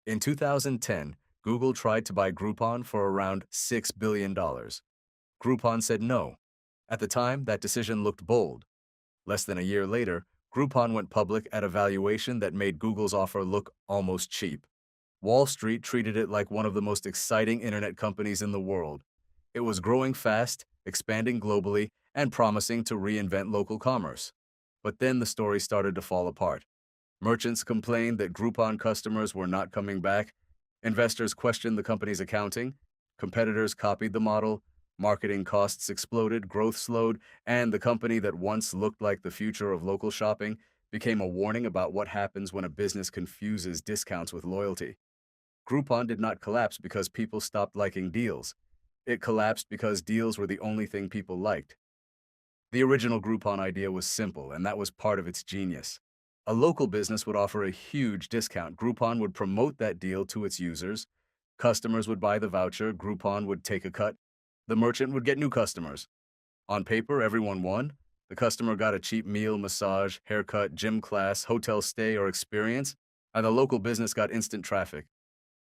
In 2010, Google tried to buy Groupon for around $6 billion. Groupon said no. At the time, that decision looked bold. Less than a year later, Groupon went public at a valuation that made Google's offer look almost cheap. Wall Street treated it like one of the most exciting internet companies in the world. It was growing fast, expanding globally, and promising to reinvent local commerce. But then the story started to fall apart. Merchants complained that Groupon customers were not coming back. Investors questioned the company's accounting. Competitors copied the model. Marketing costs exploded, growth slowed, and the company that once looked like the future of local shopping became a warning about what happens when a business confuses discounts with loyalty. Groupon did not collapse because people stopped liking deals. It collapsed because deals were the only thing people liked. The original Groupon idea was simple, and that was part of its genius. A local business would offer a huge discount. Groupon would promote that deal to its users. Customers would buy the voucher. Groupon would take a cut. The merchant would get new customers. On paper, everyone won. The customer got a cheap meal, massage, haircut, gym class, hotel stay, or experience, and the local business got instant traffic.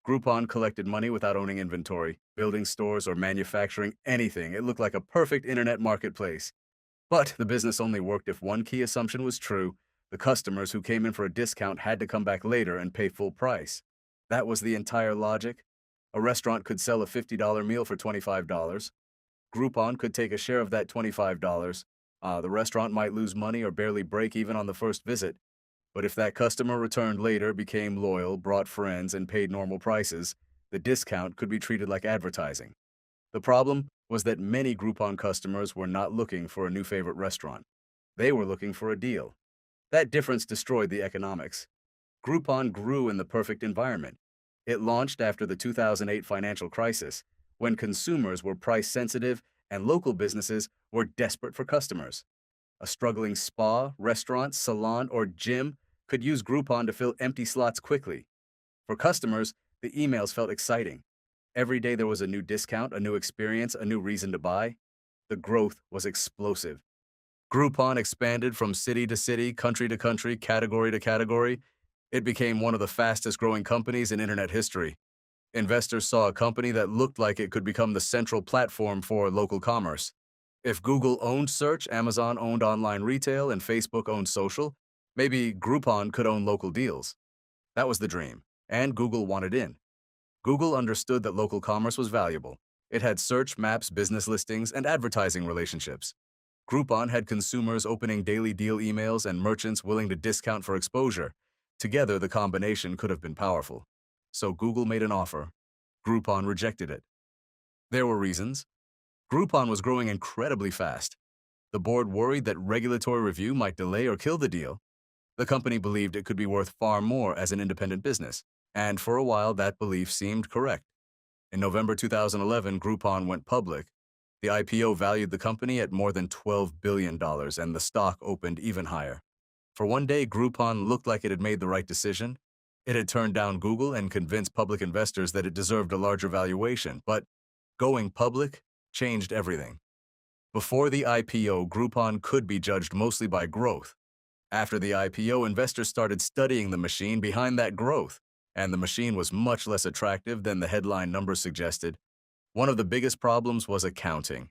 Groupon collected money without owning inventory, building stores, or manufacturing anything. It looked like a perfect internet marketplace. But the business only worked if one key assumption was true. The customers who came in for a discount had to come back later and pay full price. That was the entire logic. A restaurant could sell a $50 meal for $25. Groupon could take a share of that $25. The restaurant might lose money or barely break even on the first visit. But if that customer returned later, became loyal, brought friends, and paid normal prices, the discount could be treated like advertising. The problem was that many Groupon customers were not looking for a new favorite restaurant. They were looking for a deal. That difference destroyed the economics. Groupon grew in the perfect environment. It launched after the 2008 financial crisis, when consumers were price sensitive and local businesses were desperate for customers. A struggling spa, restaurant, salon, or gym could use Groupon to fill empty slots quickly. For customers, the emails felt exciting. Every day there was a new discount, a new experience, a new reason to buy. The growth was explosive. Groupon expanded from city to city, country to country, category to category. It became one of the fastest growing companies in internet history. Investors saw a company that looked like it could become the central platform for local commerce. If Google owned search, Amazon owned online retail, and Facebook owned social, maybe Groupon could own local deals. That was the dream, and Google wanted in. Google understood that local commerce was valuable. It had search, maps, business listings, and advertising relationships. Groupon had consumers opening daily deal emails and merchants willing to discount for exposure. Together, the combination could have been powerful. So Google made an offer. Groupon rejected it. There were reasons. Groupon was growing incredibly fast. The board worried that regulatory review might delay or kill the deal. The company believed it could be worth far more as an independent business, and for a while that belief seemed correct. In November 2011, Groupon went public. The IPO valued the company at more than $12 billion, and the stock opened even higher. For one day, Groupon looked like it had made the right decision. It had turned down Google and convinced public investors that it deserved a larger valuation, but going public changed everything. Before the IPO, Groupon could be judged mostly by growth. After the IPO, investors started studying the machine behind that growth, and the machine was much less attractive than the headline numbers suggested. One of the biggest problems was accounting.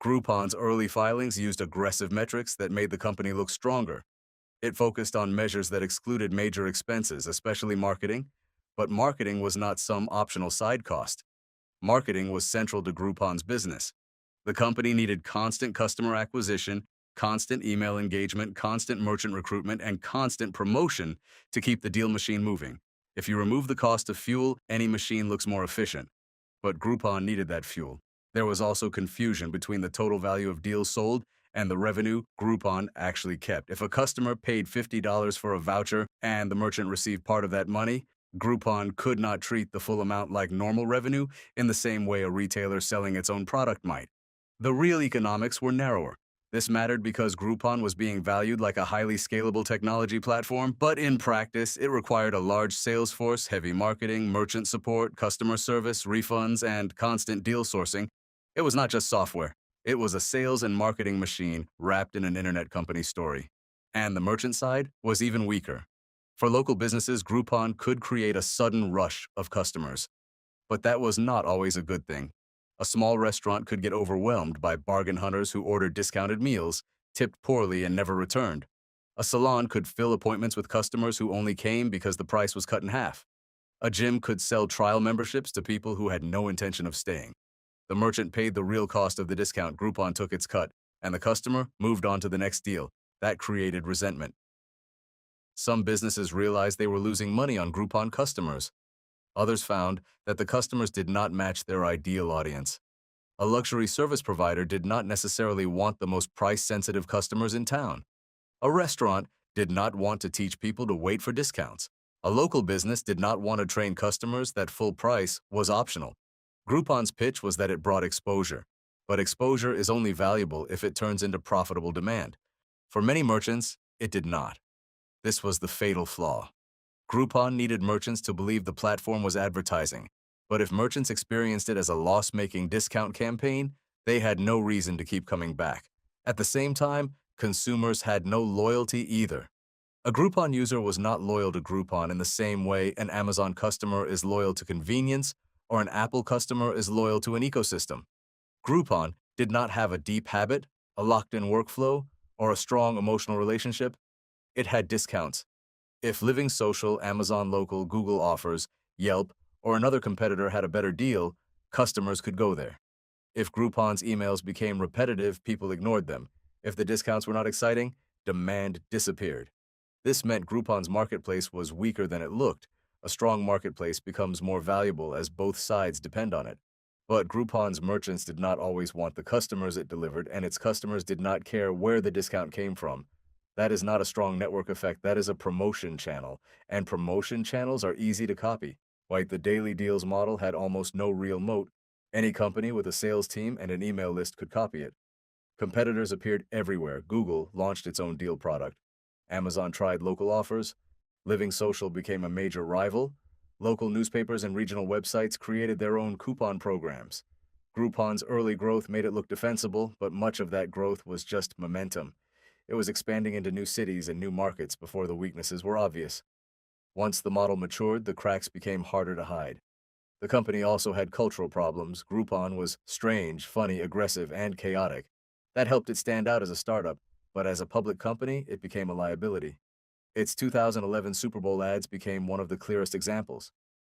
Groupon's early filings used aggressive metrics that made the company look stronger. It focused on measures that excluded major expenses, especially marketing, but marketing was not some optional side cost. Marketing was central to Groupon's business. The company needed constant customer acquisition, constant email engagement, constant merchant recruitment, and constant promotion to keep the deal machine moving. If you remove the cost of fuel, any machine looks more efficient. But Groupon needed that fuel. There was also confusion between the total value of deals sold and the revenue Groupon actually kept. If a customer paid $50 for a voucher and the merchant received part of that money, Groupon could not treat the full amount like normal revenue in the same way a retailer selling its own product might. The real economics were narrower. This mattered because Groupon was being valued like a highly scalable technology platform, but in practice, it required a large sales force, heavy marketing, merchant support, customer service, refunds, and constant deal sourcing. It was not just software. It was a sales and marketing machine wrapped in an internet company story. And the merchant side was even weaker. For local businesses, Groupon could create a sudden rush of customers, but that was not always a good thing. A small restaurant could get overwhelmed by bargain hunters who ordered discounted meals, tipped poorly, and never returned. A salon could fill appointments with customers who only came because the price was cut in half. A gym could sell trial memberships to people who had no intention of staying. The merchant paid the real cost of the discount, Groupon took its cut, and the customer moved on to the next deal. That created resentment. Some businesses realized they were losing money on Groupon customers. Others found that the customers did not match their ideal audience. A luxury service provider did not necessarily want the most price-sensitive customers in town. A restaurant did not want to teach people to wait for discounts. A local business did not want to train customers that full price was optional. Groupon's pitch was that it brought exposure, but exposure is only valuable if it turns into profitable demand. For many merchants, it did not. This was the fatal flaw. Groupon needed merchants to believe the platform was advertising, but if merchants experienced it as a loss-making discount campaign, they had no reason to keep coming back. At the same time, consumers had no loyalty either. A Groupon user was not loyal to Groupon in the same way an Amazon customer is loyal to convenience or an Apple customer is loyal to an ecosystem. Groupon did not have a deep habit, a locked-in workflow, or a strong emotional relationship. It had discounts. If Living Social, Amazon Local, Google Offers, Yelp, or another competitor had a better deal, customers could go there. If Groupon's emails became repetitive, people ignored them. If the discounts were not exciting, demand disappeared. This meant Groupon's marketplace was weaker than it looked. A strong marketplace becomes more valuable as both sides depend on it. But Groupon's merchants did not always want the customers it delivered, and its customers did not care where the discount came from. That is not a strong network effect, that is a promotion channel, and promotion channels are easy to copy. Like the daily deals model had almost no real moat. Any company with a sales team and an email list could copy it. Competitors appeared everywhere. Google launched its own deal product. Amazon tried local offers. Living Social became a major rival. Local newspapers and regional websites created their own coupon programs. Groupon's early growth made it look defensible, but much of that growth was just momentum. It was expanding into new cities and new markets before the weaknesses were obvious. Once the model matured, the cracks became harder to hide. The company also had cultural problems. Groupon was strange, funny, aggressive, and chaotic. That helped it stand out as a startup, but as a public company, it became a liability. Its 2011 Super Bowl ads became one of the clearest examples.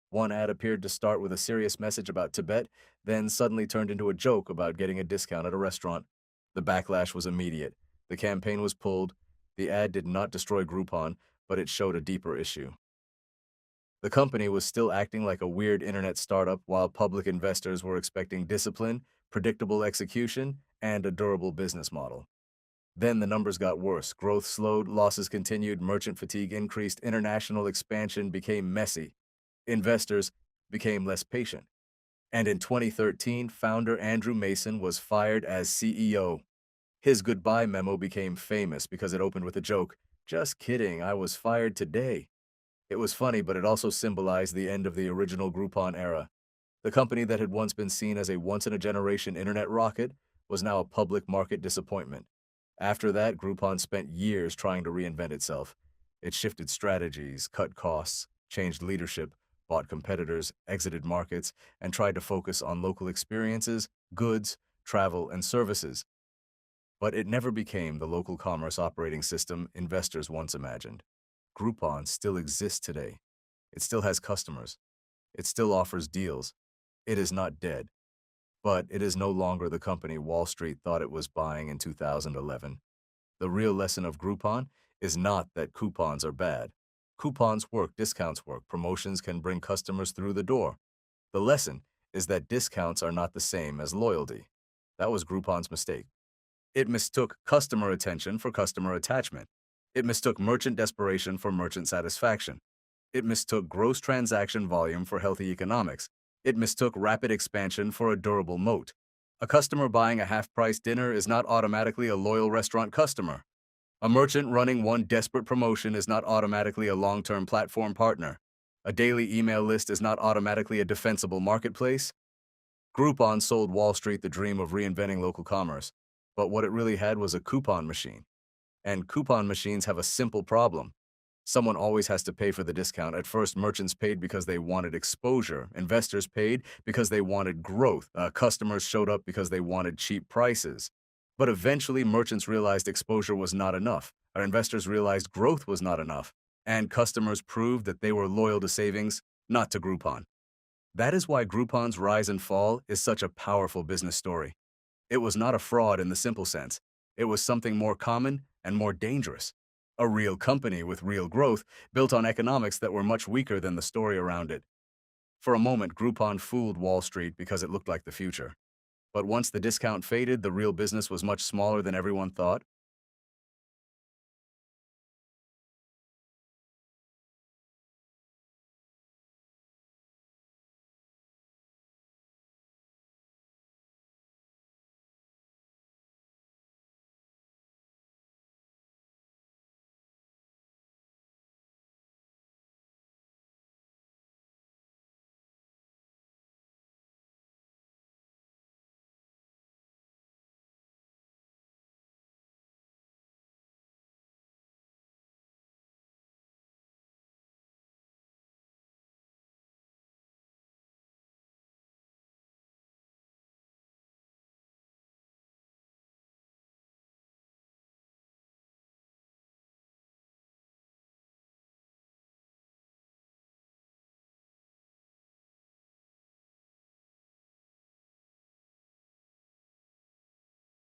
One ad appeared to start with a serious message about Tibet, then suddenly turned into a joke about getting a discount at a restaurant. The backlash was immediate. The campaign was pulled. The ad did not destroy Groupon, but it showed a deeper issue. The company was still acting like a weird internet startup while public investors were expecting discipline, predictable execution, and a durable business model. Then the numbers got worse. Growth slowed, losses continued, merchant fatigue increased, international expansion became messy. Investors became less patient. And in 2013, founder Andrew Mason was fired as CEO. His goodbye memo became famous because it opened with a joke. "Just kidding, I was fired today." It was funny, but it also symbolized the end of the original Groupon era. The company that had once been seen as a once-in-a-generation internet rocket was now a public market disappointment. After that, Groupon spent years trying to reinvent itself. It shifted strategies, cut costs, changed leadership, bought competitors, exited markets, and tried to focus on local experiences, goods, travel, and services. But it never became the local commerce operating system investors once imagined. Groupon still exists today. It still has customers. It still offers deals. It is not dead. But it is no longer the company Wall Street thought it was buying in 2011. The real lesson of Groupon is not that coupons are bad. Coupons work, discounts work, promotions can bring customers through the door. The lesson is that discounts are not the same as loyalty. That was Groupon's mistake. It mistook customer attention for customer attachment. It mistook merchant desperation for merchant satisfaction. It mistook gross transaction volume for healthy economics. It mistook rapid expansion for a durable moat. A customer buying a half-price dinner is not automatically a loyal restaurant customer. A merchant running one desperate promotion is not automatically a long-term platform partner. A daily email list is not automatically a defensible marketplace. Groupon sold Wall Street the dream of reinventing local commerce, but what it really had was a coupon machine. And coupon machines have a simple problem. Someone always has to pay for the discount. At first, merchants paid because they wanted exposure. Investors paid because they wanted growth. Customers showed up because they wanted cheap prices. But eventually, merchants realized exposure was not enough. Our investors realized growth was not enough. And customers proved that they were loyal to savings, not to Groupon. That is why Groupon's rise and fall is such a powerful business story. It was not a fraud in the simple sense. It was something more common and more dangerous. A real company with real growth built on economics that were much weaker than the story around it. For a moment, Groupon fooled Wall Street because it looked like the future. But once the discount faded, the real business was much smaller than everyone thought.